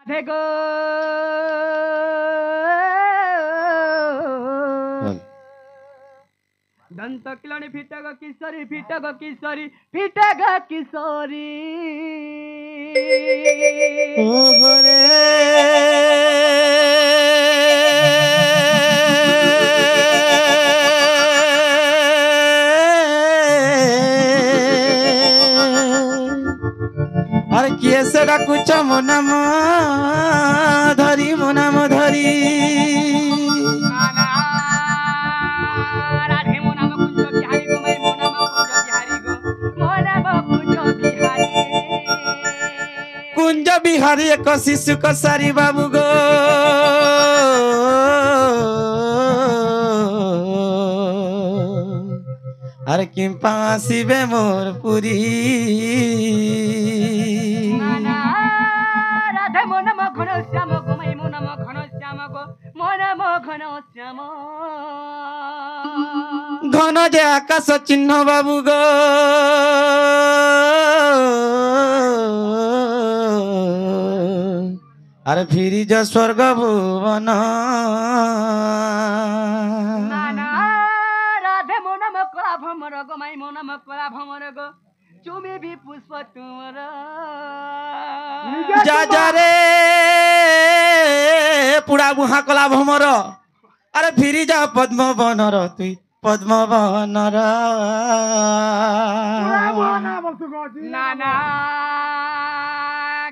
राधे गो दंत किलानी फिटग किशोरी फिटग किशोरी फिटग किशोरी ओहरे अरे किए से डाकुच मो नाम धरी मो नाम धरी राधे मो नाम कुंज बिहारी गो मैं मो नाम कुंज बिहारी गो मो नाम कुंज बिहारी कुंज बिहारी एक शिशु कसारी बाबू गो अरे किम पासिबे मोर पुरी राधे मो नाम घन श्याम गो मैं मो नाम घन श्याम गो मो नाम घन श्याम घन जे आकाश चिन्ह बाबू गो अरे फिरी जो स्वर्ग भुवन राधे मो नाम कला भमर गो मैं मो नाम कला भमर गो चुमी भी पुष्प तुमर जा जा रे पुड़ा बुहा कला भमर अरे फिरी जा पद्म बनर तुई पद्म बनर नाना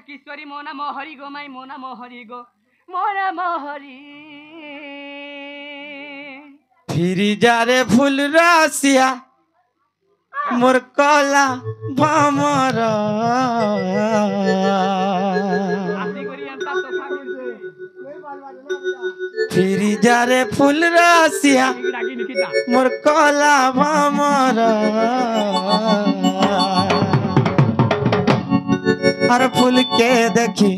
किशोरी मो नाम हरि गो मैं मो नाम हरि गो मो नाम हरि फिरी जा रे फूल रसिया मोर कला भमर फिरी जा रे फूल रसिया मोर कला भमर हर फूल के देखी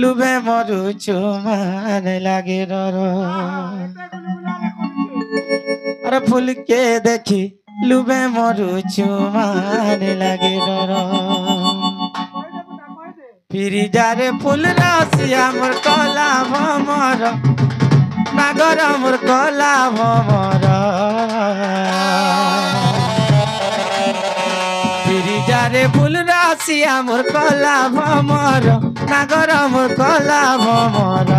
लुबे मरु चुमान लागे डर हर फूल के देखी लुबे मरु चुमान लागे डर फिरी जा रे फूल रसिया मोर कला भमर नागर मोर कला भमर फिरी जा रे फूल रसिया मोर कला भमर नागर मोर कला भमर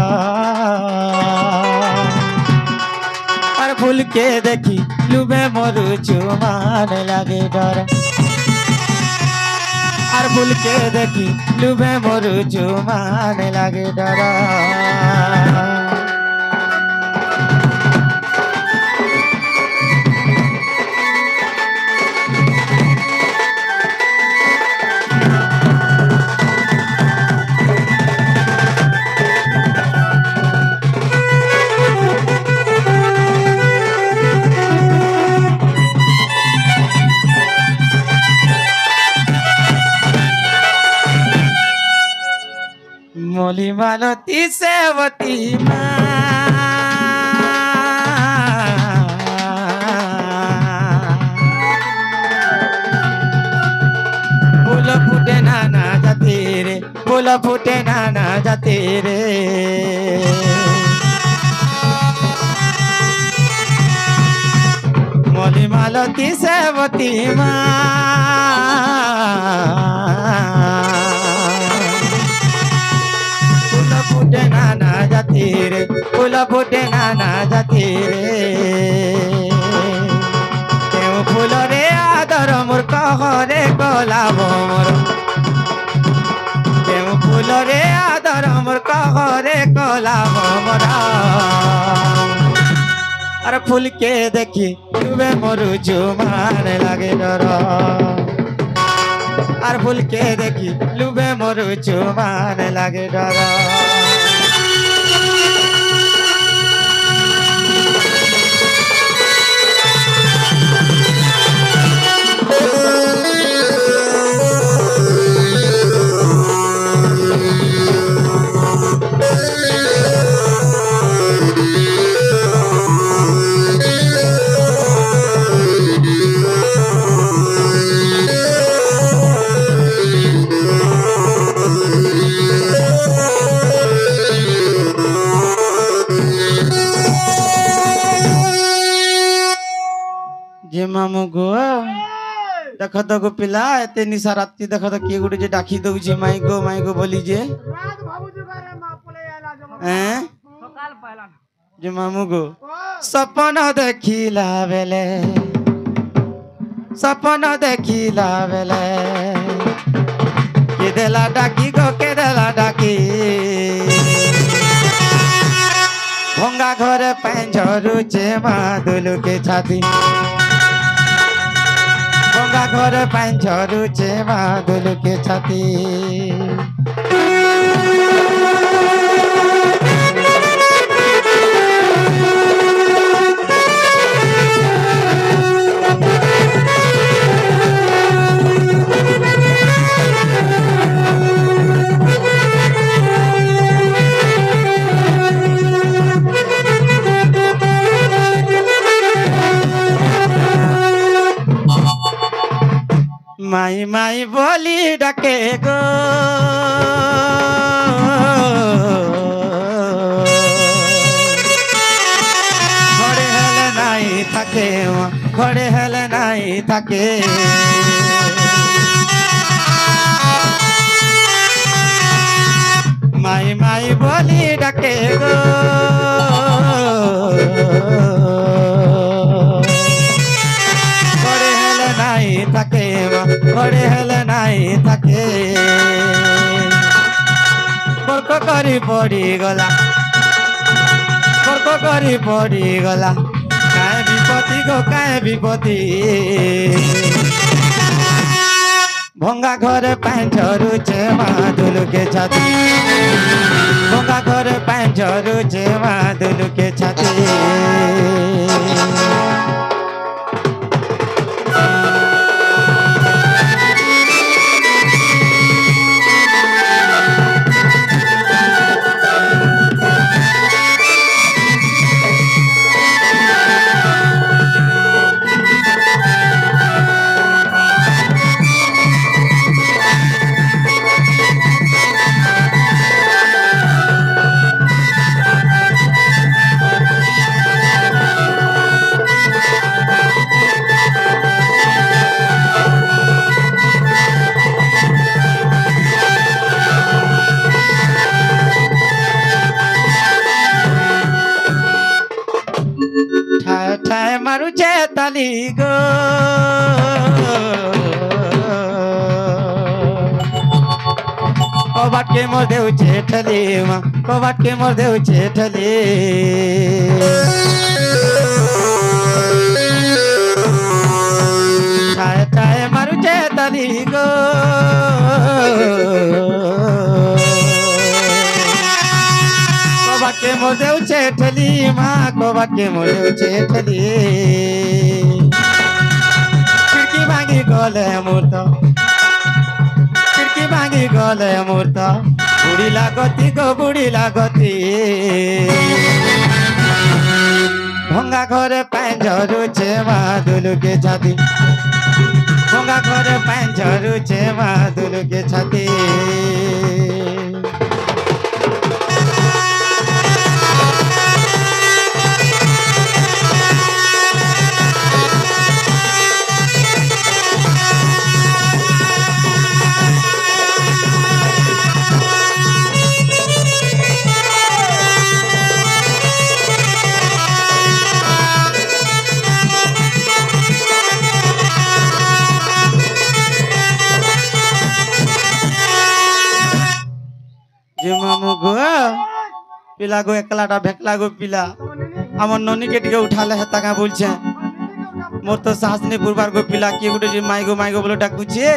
और फूल के देखी लुबे मोरु चुमान लागे डर और फूल के देखी लुबे मोरु चुमान लागे डर मोली मालती सेवती फूल फूटे नाना जाते रे फूल फूटे नाना जाते रे मोली मालती सेवती फूटे नाना जाती रे फूल फूटे नाना जाती रे केउ फूल रे आदर मोर कहरे कला भमर केउ फूल रे आदर मोर कहरे कला भमर अरे फूल के देखी डूबे मोरु चुमान लागे डर আর ফুলকে দেখি লুবে মরু চুমান লাগে ডর ମାମୁଁ ଗୋ देख तो गो पिला एते निशा राति देख तो किए गुटे जे डाकी दउछे माई गो बोली जे हैं सकाल पहला जे मामू गो सपन देखिला बेले के देला डाकी गो के देला डाकी भंगा घर पैंझरुचे मादुलु के छाती भंगा घर पैंझरुचे मादुलु के छाती माई माई बोली डके गो घरे हेले नाई थाके घरे हेले नाई थाके माई माई बोली डके गो থাকে ঘরে হেলে নাই থাকে বরক করি পড়ি গলা কায় বিপত্তি গো কায় বিপত্তি ভঙ্গা ঘরে পাঁচরুছে মাদুলুকে ছাতি ভঙ্গা ঘরে পাঁচরুছে মাদুলুকে ছাতি ठाय मारुचे ताली गो कबाट के मोर देउछे ठली कबाट के मोर देउछे ठली ठाय ठाय मारुचे ताली गो के मोर देउछे ठली माँ कोबाट के मोर देउछे ठली खिड़की भांगी गले मूर्त खिड़की भांगी गले मूर्त बुढ़ी लागती गो बुढ़ी लागती भंगा घरे पैंझरुचे मादुलु के छाती भंगा घरे पैंझरुचे मादुलु के छाती मामू गो पिला गो एकलाटा भेकला गो पिला आम ननी के टिके उठाले हेता का बोलछे मोर तो साहस ने बुरबार गो पिला के गुटे जे माई गो बोले डाकुछे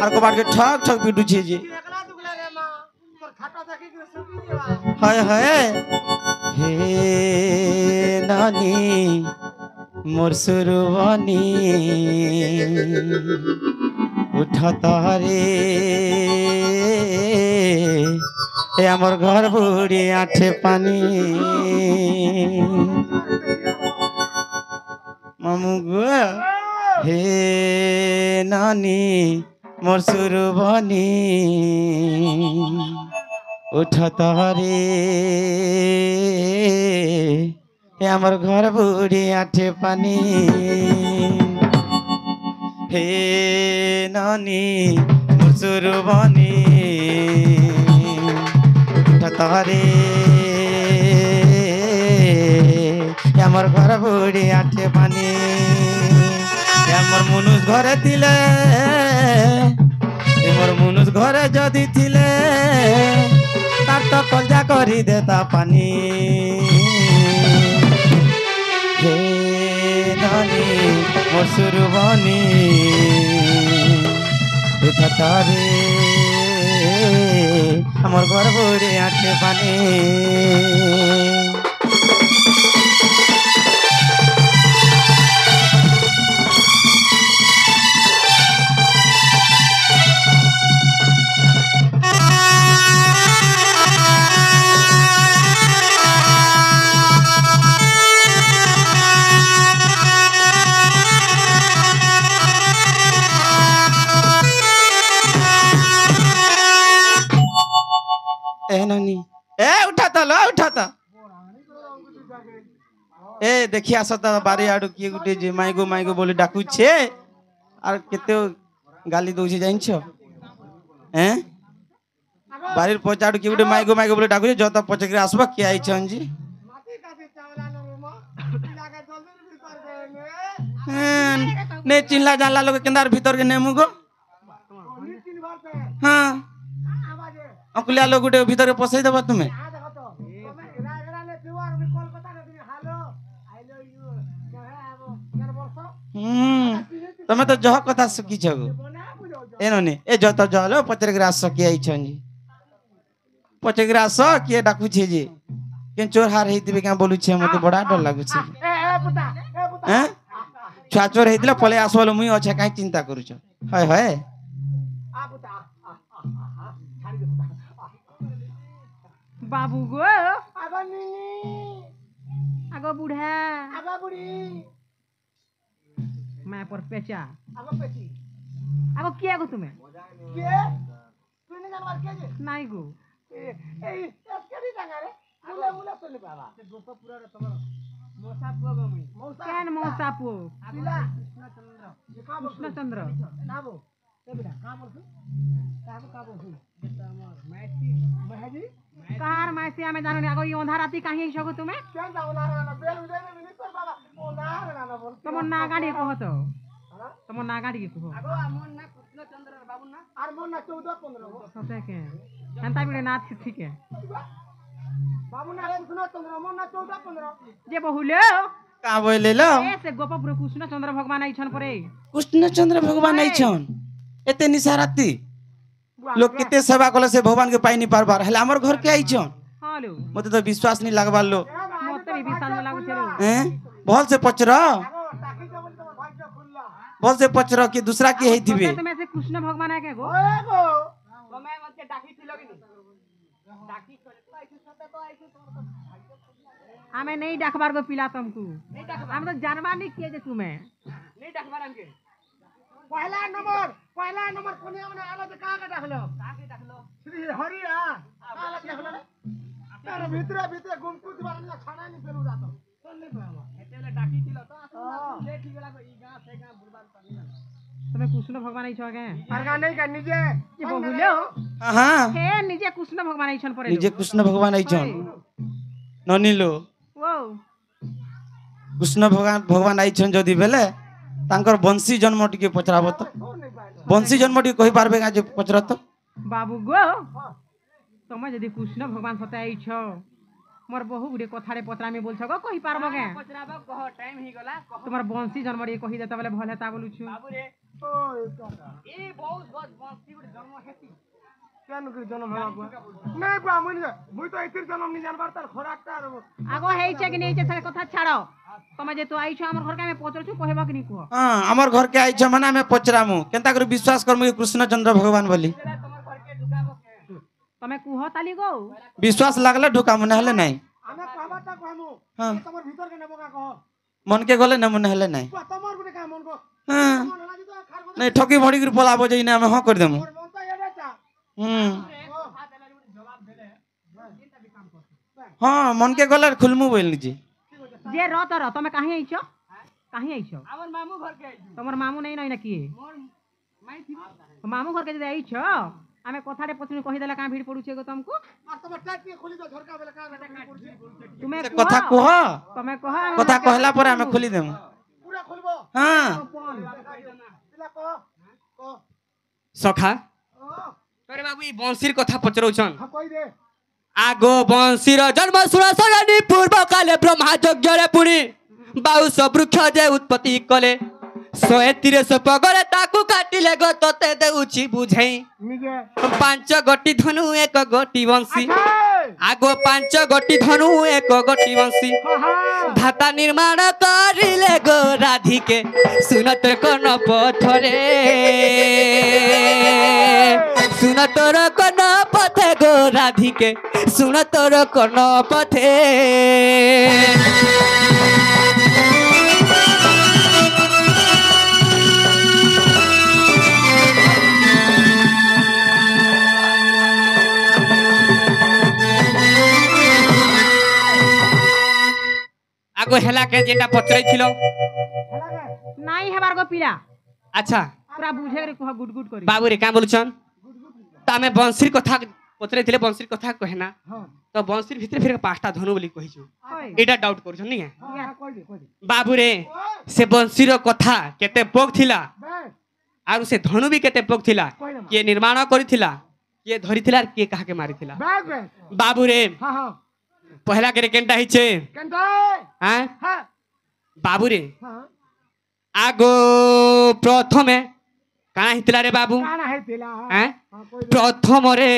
और कबाट के ठक ठक पिटुछे जे हाय हाय हे नानी मोर सुरवानी उठता रे ए आमर घर बुढ़ी आठे पानी मामू गो हे नानी मोर सुरवानी उठता रे ए आमर घर बुढ़ी आठे पानी হে ননি মুসুর বনি তরে আমার ঘর বুড়ি আঠে পানি আমার মনুষ ঘরে দিলে আমার মনুষ ঘরে যদি থিলে তার তো কলজা করি দে তা পানি হে ননি মসুর বনি তারে আমার ঘর বুড়ি আঠে পানি ननी ए उठाता लो उठाता ए देखि आसता बारी आडू किए गुटे जे माइगो बोली डाकू छे आर केते गाली दउछि जानिछ हैं बारीर पचाडू किए गुटे माइगो बोली डाकू छे जत पचे के आसबा के आइ छन जी ने चिल्ला जानला लोग केंदार भीतर के नेमु गो हां अकुलिया लोग गुटे भीतर पसई देबा तुमे तमे तो जह कथा सुखी छ ए ननी ए जत जलो पचर ग्रास के आई छन जी पचर ग्रास के डाकू छे जी के चोर हार हेतिबे का बोलु छे मते बड़ा डर लागु छे हैं छुआ चोर हेतिला पले आसवलो मुई अच्छे काई चिंता करू छ हाय हाय बाबू गो आगो बूढ़ा मैं पर पेचा आगो किया गो तुम्हें नहीं गो केन मौसा पो कृष्णचंद्र कहार माइसी आमे जानो नि आगो यो अंधा राती काहे छगो तुमे तुम ना गाड़ी कहत तुम ना गाड़ी के कहो आगो मोन ना कृष्णचंद्र बाबू ना आर मोन ना 14 15 सते के हंता बिले ना ठीक है बाबू ना कृष्णचंद्र मोन ना 14 15 जे बहुले का बोले लो ऐसे गोपपुर कृष्णचंद्र भगवान आई छन परे कृष्णचंद्र भगवान आई छन एते निसाराती लोग कितने सेवा कले से भगवान के पाई नहीं पार बार हले हमर घर के आई छन हालो मते तो विश्वास नहीं लागबार लो मते भी विश्वास न लागु छलो हैं भल से पचरा भल से पचरा कि दूसरा के हेई थिबे तुमे से कृष्ण भगवान है के गो समय मत के डाकी थिलो कि डाकी करे तो ऐसे सते तो ऐसे हमें नहीं डाकबार गो पिला तुमको हम तो जानवा नहीं किए जे तुम्हें नहीं डाकबार हमके पहला नंबर कोने में आला तो का डाकलो श्री हरि आला डाकलो तार भीतर गुमकुत बारना खाना नहीं पेलु जातो चल नहीं पावा एतेले डाकी थिलो तो ले ठीक गेला ई गां से गां बुरबाद पानी तमे कृष्ण भगवान आई छ के परगा नहीं का निजे ये बोलियो हां हे निजे कृष्ण भगवान आई छन परे निजे कृष्ण भगवान आई छन ननीलो वो कृष्ण भगवान आई छन जदी बेले तांकर वंशी जन्म टिके पचराबो तो वंशी जन्म टिके कहि पारबे का जे पचरत बाबू गो तमे जदी कृष्ण भगवान सते आई छ मोर बहु गुडे कथारे पत्रा में बोल छगो कहि पारबो के पचराबो कह टाइम ही गला तुम्हार वंशी जन्म रे कहि देता बेले भले ता बोलु छु बाबू रे ए बहुत वंशी गुडे जन्म हेती केन गुडे जन्म होला नहीं बा मुई तो एतिर जन्म नि जानबार तार खोराकटा आगो हेइ छ कि नहीं छ से कथा छाड़ो तमे जे तो आई छ हमर घर के में पचर छु कहबा कि नहीं कह हां हमर घर के आई छ मना में पचरामु केनता कर विश्वास करमु कृष्णचंद्र भगवान बोली तमे कुह ताली गो विश्वास लागले ढुका मन हले नहीं हमें कहबाटा कहमु हां तमर भीतर के नेबो का कह मन के गले न मन हले नहीं तमर गुटे का मन को हां नहीं ठकी भड़ी के पलाबो जइने हम हां कर देमु हां मन के गले खुलमु बोल लीजिए जे रत र तमे काहे आइछ काहे आइछो हमर मामू घर के आइछु तमर मामू नहीं नई ना किए मोर माई थी मामू घर के जदि आइछो आमे कथारे पछुनी कहि देला का भीड़ पडुछे गो तुमको आ तमर टाइट के खोली दो झरका बेला का बेटा पड़छी तुमे से कथा कह तमे कह कथा कहला पर हमें खोली देम पूरा खोलबो हां पिला कह सखा अरे बाबू ई बंशीर कथा पचरौछन हां कहि दे आगो बंशीर जन्म सुरा सरानी पूर्व काले ब्रह्मा यज्ञ रे पुणी बाउस वृक्ष जे उत्पत्ति कले 130 पगरे ताकू काटिले गो तते देउछि बुझाई निजे 5 गोटी धनु एक गोटी बंशी आगो 5 गोटी धनु एक गोटी बंशी धाता निर्माण करिले गो राधिके सुनत कन पथरे सुनत कन पथे गो राधिके सुनत कन पथे आगो हेला के जेटा पचरै थिलो नहीं हेबार गो पिला अच्छा पूरा बुझे रे कह गुड गुड करी बाबू रे का बोलछन त हमें बंशीर कथा पचरै थिले बंशीर कथा कहना तो बंशीर भीतर फिर 5टा धनु बोली कहिछु एटा डाउट करछन नहीं है कहि दे बाबू रे से बंशीर कथा केते पोक थिला आरु से धनु भी केते पोक थिला के निर्माण करिथिला के धरिथिला के कहा के मारिथिला बाबू रे हां हां पहला के केनटा हिचे केनटा हां हां बाबू रे हां आगो प्रथमे काना हितला रे बाबू काना हेतिला हैं प्रथम रे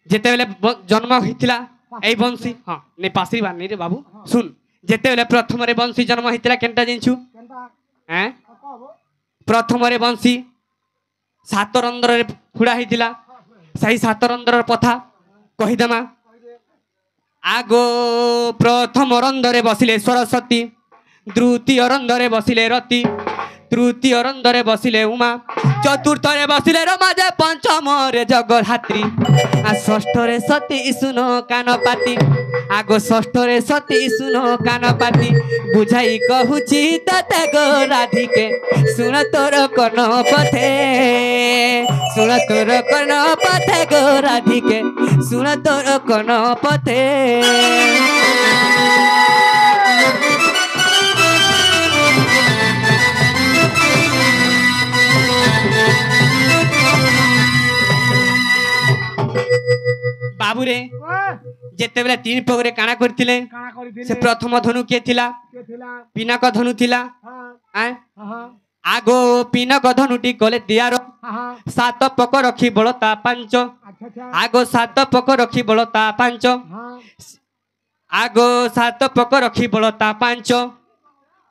जेते बेले जन्म हितला एई बंशी हां ने पासरी बार नहीं रे बाबू सुन जेते बेले प्रथम रे बंशी जन्म हितला केनटा जिंछु केनटा हैं कहबो प्रथम रे बंशी सात रंध्र रे फुड़ा हितला सही सात रंध्र पथा कहि देमा आगो प्रथम रंध्रे बसिले सरस्वती द्वितीय रंध्रे बसिले रति तृतीय रंध्रे बसिले उमा चतुर्थ रे बसिले रमा जे पंचम रे जगधात्री आ षष्ठ रे सती सुनो कानपाती आगो षष्ठ रे सती सुनो कानपाती बुझाई कहूची तते गो राधिके सुन तोर कन पथे सुन तोर कन पथे गो राधिके सुन तोर कन पथे बाबू रे जेते बेले 3 पगरे काना करथिले काना करिथिले से प्रथम धनु के थिला के थिला पिनक धनु थिला हां आ हां आगो पिनक धनुटी गले दियार हां 7 पक रखी बळता 5 अच्छा अच्छा आगो 7 पक रखी बळता 5 हां आगो 7 पक रखी बळता 5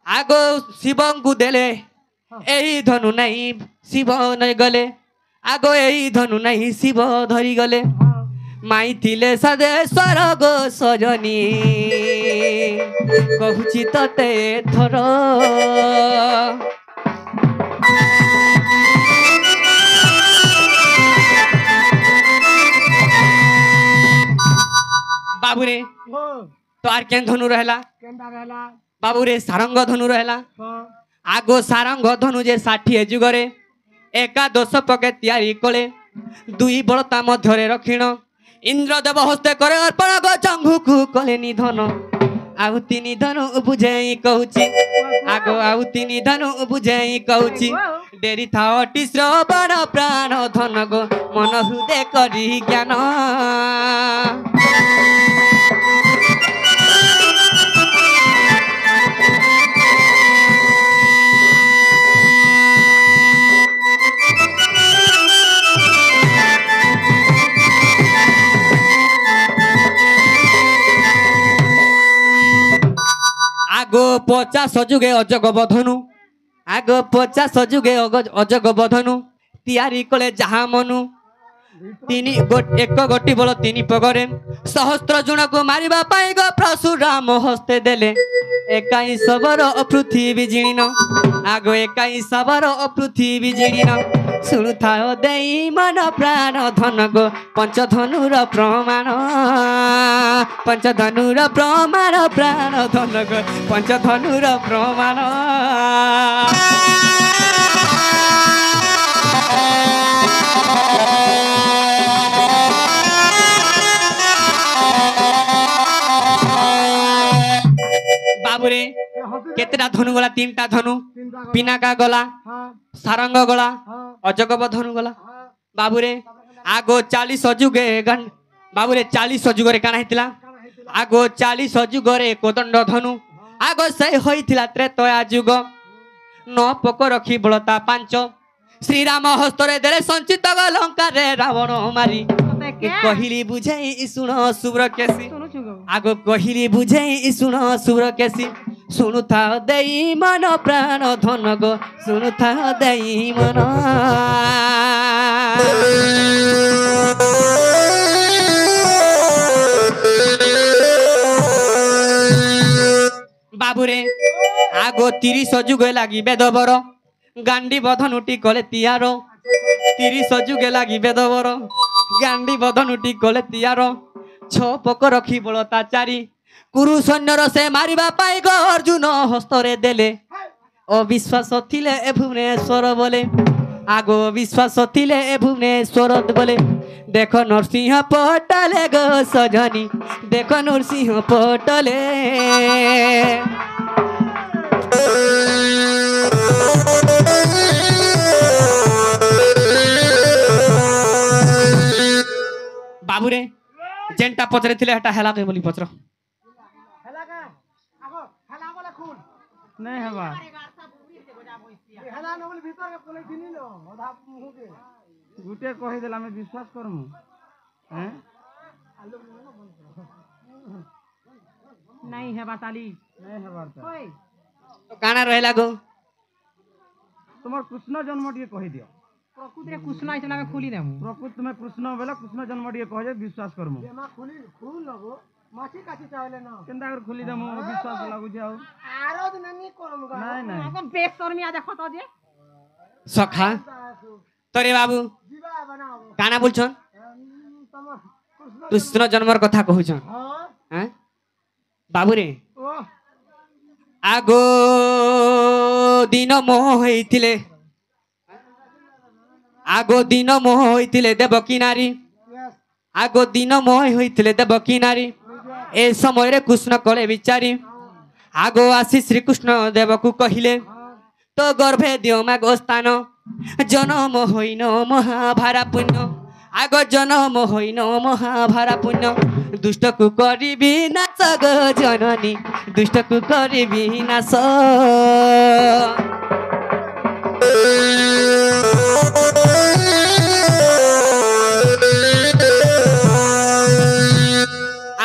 आगो शिवंगु देले एई धनु नहीं शिव नहीं गले आगो एई धनु नहीं शिव धरी गले माई थिले सदे स्वर्ग सजनी कहूची तते थर बाबू रे तो आर केन धनु रहला केनटा रहला बाबू रे सारंग धनु रहला हां आगो सारंग धनु जे 60 जुगरे एकादश पके तैयारी कले 2 बळता मध्यरे रखिण इंद्रदेव हस्ते करे अर्पण गो जंघु को कले निधन आउ 3 धनु बुझेई कहूची आगो आउ 3 धनु बुझेई कहूची डेरी था अटिश्र बड़ प्राण धन गो मन हृदय करी ज्ञान आगो 50 जुगे अजग बधनु आगो 50 जुगे अजग बधनु तैयारी कले जहा मनु एक गोटी बोल 3 पगरे सहस्त्र जुण को मारिबा पाई गो परशुराम हस्ते देले एकाई सबर पृथ्वी जिणीन आगो एकाई सबर पृथ्वी जिणीन शुणुथाओ देई मन प्राण धन गो पंचधनुर प्रमाण पंचधनुर प्रमाण प्राण धन गो पंचधनुर प्रमाण बाबूरे केतेटा धनु गला 3टा धनु पिनाका गला सारंग गला अजगब धनु गला बाबूरे आगो 40 जुगे बाबूरे 40 जुगरे काना हेतिला आगो 40 जुगरे कोदंड धनु आगो से होइथिला त्रेतया जुग न पक रखी बलता 5 श्री राम हस्तरे देले संचित लंका रे रावण मारी कहिली बुझाई सुन सुब्र केसी आगो कहिली बुझाई सुन सुब्र केसी सुनु था देई मन प्राण धन गो सुनु था देई मन बाबूरे आगो 30 जुगे लागी बेदबर गांडी बधनुटी कले तियारो 30 जुगे लागी बेदबर गांडी बधनुटी कले तियारो 6 पक रखी बलता 4 कुरु सैन्यर से मारिबा पाई गो अर्जुन हस्तरे देले अविश्वास थिले ए भुवनेश्वर बोले आगो विश्वास थिले ए भुवनेश्वर बोले देखो नरसिंह पटले गो सजनी देखो नरसिंह पटले बाबूरे जेनटा पचरे थिले हटा हेला के बोली पचर नहीं हवा हेला न बोली भीतर के पले दिनी लो आधा मुंह के गुटे कहि देला मैं विश्वास करमु हैं नहीं है बताली नहीं हवा ओए तो काना रहला गो तुमर कृष्ण जन्म टिके कहि दियो प्रकृति रे कुछ नहीं चला में खुली देमु प्रकृति में कृष्ण बेला कृष्ण जन्म टिके कहि विश्वास करमु एमा खुली खुल लगो माछी काची चावले न केंदा कर खुली देमु विश्वास लागु जाओ आरो दिन नहीं करमु नहीं नहीं अपन बेशर्मी आ देखो तो जे सखा तोरे बाबू जीवा बनाओ काना बोलछन तम कृष्ण कृष्ण जन्मर कथा कहउछन हां हैं बाबूरे ओ आगो दिन मोह होइतिले आगो दिन मोह होइतिले देवकी नारी यस आगो दिन मोह होइतिले देवकी नारी ए समय रे कृष्ण कले विचारी आगो आसी श्री कृष्ण देव को कहिले तो गर्भे दियो मागो स्थान जन्म होइन महाभारा पुण्य आगो जन्म होइन महाभारा पुण्य दुष्ट को करिबी नाच गो जननी दुष्ट को करिबी नाच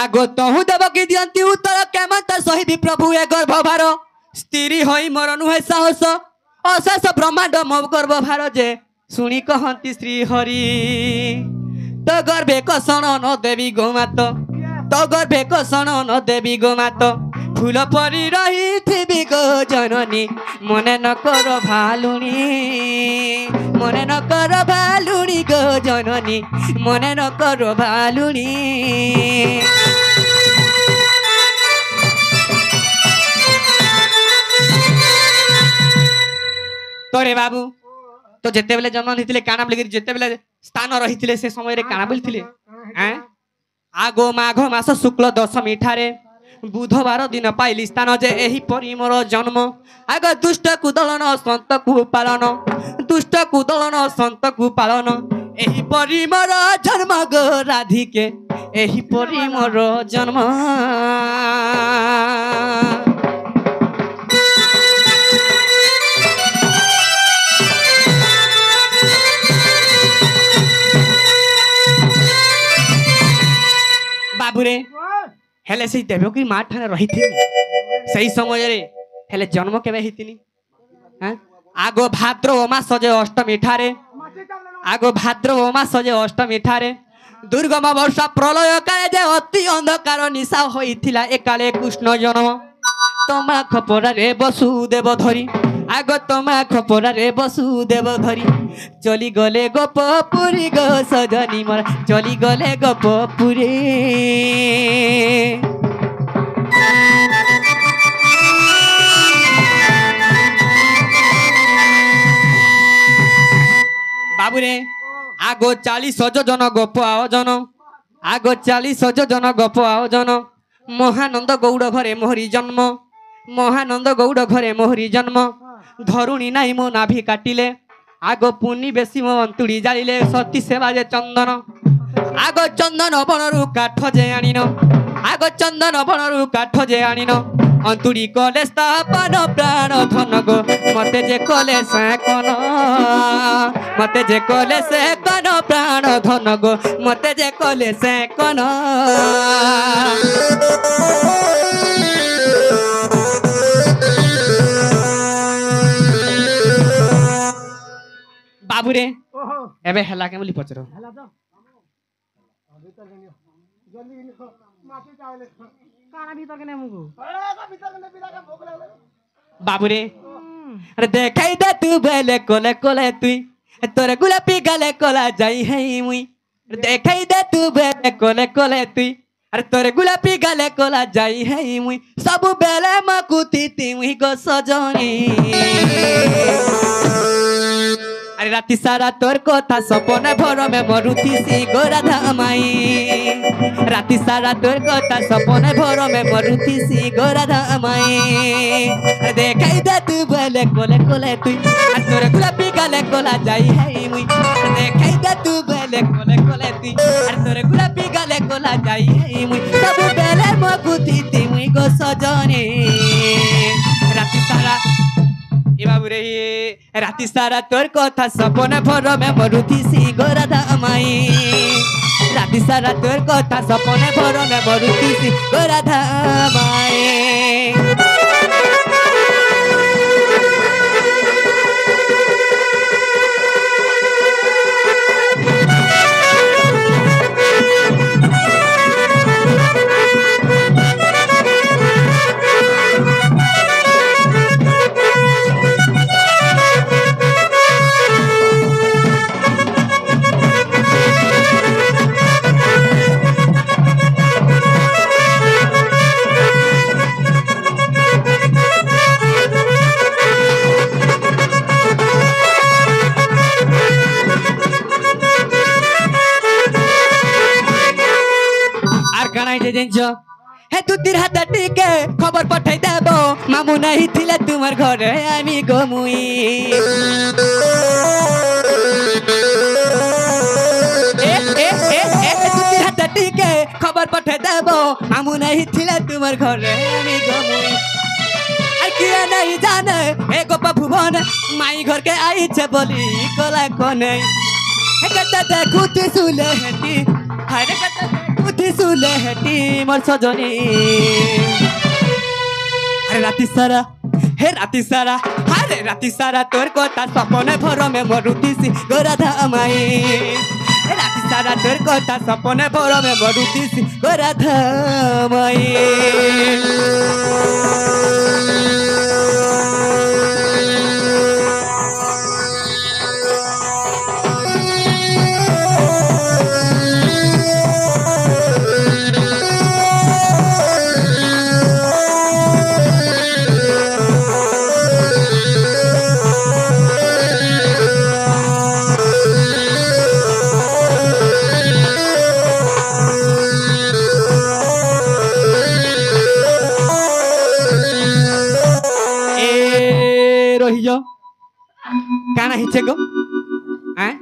आगो तहु देवकी दियंती उत्तर केमत सहिबी प्रभु ए गर्भ भार स्त्री होई मोर नुहे साहस अशेष ब्रह्मांड मो गर्भ भार जे शुणी कहती श्री हरि तो गर्भे कषण न देवी गोमात तो गर्भे कषण न देवी गोमात फूल परी रही थी गो जननी मने न कर भालुणी मने न कर भालुणी गो जननी मने न कर भालुणी तोरे बाबू तो जेते बेले जन्म होइतिले काना बोली जेते बेले स्थान रहितिले से समय रे काना बोलथिले हैं आगो माघ मास शुक्ल दशमी ठारे बुधवार दिन पाइली स्थान जे एही परि मोर जन्म आग दुष्ट कुदलन संत को पालन दुष्ट कुदलन संत को पालन एही परि मोर जन्म गो राधिके एही परि मोर जन्म बाबूरे हेले से देवकी माँ ठाने रही थी सही समय रे हेले जन्म केबे हितिनी हैं आगो भाद्रव मास जे अष्टमी ठारे आगो भाद्रव मास जे अष्टमी ठारे दुर्गम वर्षा प्रलय काले जे अति अंधकार निशा होइथिला एकाले कृष्ण जन्म तमा खपरा रे वसुदेव धरी आगो तमा खपरा रे वसुदेव धरी चली गले गोपपुरी गो सजनी मोर चली गले गोपपुरी আগো 40 যোজন গপ আয়োজন আগো 40 যোজন গপ আয়োজন মহানন্দ গৌড় ঘরে মোহরি জন্ম মহানন্দ গৌড় ঘরে মোহরি জন্ম ধরুণী নাই মো নাভি কাটিলে আগ পুনি বেশি মো অন্তুড়ি জালিলে সতী সেবা যে চন্দন আগ চন্দন বনরু কাঠ যে আনিন আগ চন্দন বনরু কাঠ যে আনিন অন্তুড়ি কলে স্থাপন প্রাণ ধন গো মতে যে কলে সে কোন মতে যে কলে সে কোন প্রাণ ধন গো মতে যে কলে সে কোন বাবুরে ओहो এবে হেলা কে বলি পচর हेला तो भीतर के नियो जल्दी नियो माटी चावले কানা ভিতর কেনে মুগু का भीतर के पिला का भूख लागले বাবুরে আরে দেখাই দে তুই বেলে কোলে কোলে তুই তোর গোলাপি গালে কোলা যাই হেই মুই দেখাই দে তুই বেলে কোলে কোলে তুই আরে তোর গোলাপি গালে কোলা যাই হেই মুই সবু বেলে মকুতি তুই গো সজনী আরে রাতি সারা তোর কথা সপনে ভরমে মরুতিসি গো রাধা মাই রাতি সারা তোর কথা সপনে ভরমে মরুতিসি গো রাধা মাই আরে দেখাই দে তুই বলে কোলে কোলে তুই আর তোর গোলাপি গালে কোলা যাই হেই মুই দেখাই দে তুই বলে কোলে কোলে তুই আর তোর গোলাপি গালে কোলা যাই হেই মুই সবু বেলে মকুতি তুই গো সজনী রাতি সারা বাবুরে রাতি সারা তোর কথা সপনে ভরমে মরুতিসি গো রাধা মাই রাতি সারা তোর কথা সপনে ভরমে মরুতিসি গো রাধা মাই হে দুতির হাতে টিকে খবর পাঠাই দেব মামু নাই থিলে তোমার ঘরে আমি গমুই দুতির হাতে টিকে খবর পাঠাই দেব মামু নাই থিলে তোমার ঘরে আমি গমুই আর কি নাই জানে হে গোপা ভুবন মাই ঘরকে আইছে বলি কলা কনে হে কত দেখুতি সুলে হেটি হারে কত দেখুতি সুলে হেটি মোর সজনী আরে রাতি সারা হে রাতি সারা আরে রাতি সারা তোর কথা সপনে ভরমে মরুতিসি গো রাধা মাই হে রাতি সারা তোর কথা সপনে ভরমে মরুতিসি গো রাধা মাই কানা হিচ্ছে গো হ্যাঁ